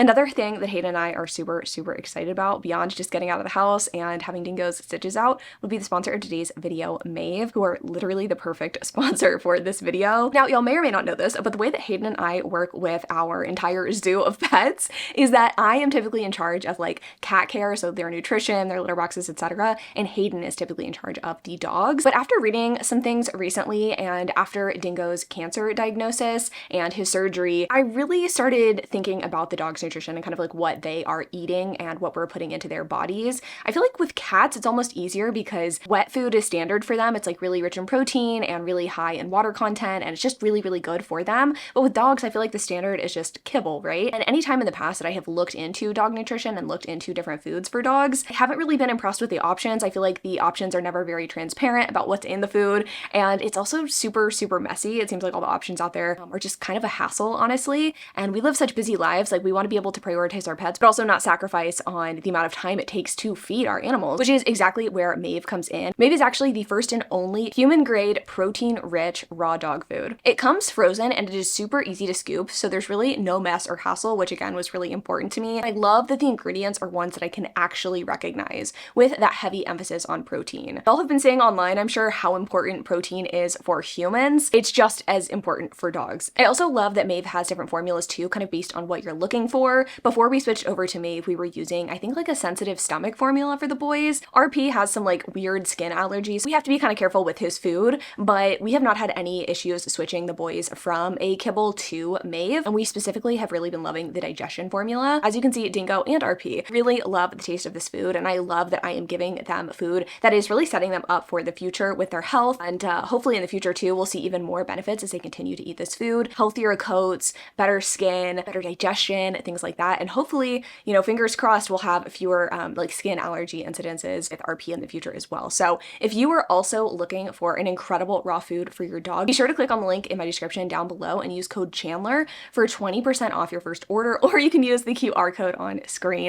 Another thing that Hayden and I are super excited about beyond just getting out of the house and having Dingo's stitches out would be the sponsor of today's video, Maev, who are literally the perfect sponsor for this video. Now, y'all may or may not know this, but the way that Hayden and I work with our entire zoo of pets is that I am typically in charge of like cat care, so their nutrition, their litter boxes, etc., and Hayden is typically in charge of the dogs. But after reading some things recently and after Dingo's cancer diagnosis and his surgery, I really started thinking about the dog's nutrition and kind of like what they are eating and what we're putting into their bodies. I feel like with cats, it's almost easier because wet food is standard for them. It's like really rich in protein and really high in water content, and it's just really good for them. But with dogs, I feel like the standard is just kibble, right? And any time in the past that I have looked into dog nutrition and looked into different foods for dogs, I haven't really been impressed with the options. I feel like the options are never very transparent about what's in the food, and it's also super messy. It seems like all the options out there are just kind of a hassle, honestly. And we live such busy lives, like we want to be able to prioritize our pets, but also not sacrifice on the amount of time it takes to feed our animals, which is exactly where Maev comes in. Maev is actually the first and only human-grade, protein-rich raw dog food. It comes frozen and it is super easy to scoop, so there's really no mess or hassle, which again was really important to me. I love that the ingredients are ones that I can actually recognize with that heavy emphasis on protein. Y'all have been saying online, I'm sure, how important protein is for humans. It's just as important for dogs. I also love that Maev has different formulas too, kind of based on what you're looking for. Before we switched over to Maev, we were using, I think, like a sensitive stomach formula for the boys. RP has some like weird skin allergies. We have to be kind of careful with his food, but we have not had any issues switching the boys from a kibble to Maev, and we specifically have really been loving the digestion formula. As you can see, Dingo and RP really love the taste of this food, and I love that I am giving them food that is really setting them up for the future with their health, and hopefully in the future too, we'll see even more benefits as they continue to eat this food. Healthier coats, better skin, better digestion, things like that, and hopefully, you know, fingers crossed, we'll have fewer like skin allergy incidences with RP in the future as well. So if you are also looking for an incredible raw food for your dog, be sure to click on the link in my description down below and use code Chandler for 20% off your first order, or you can use the QR code on screen.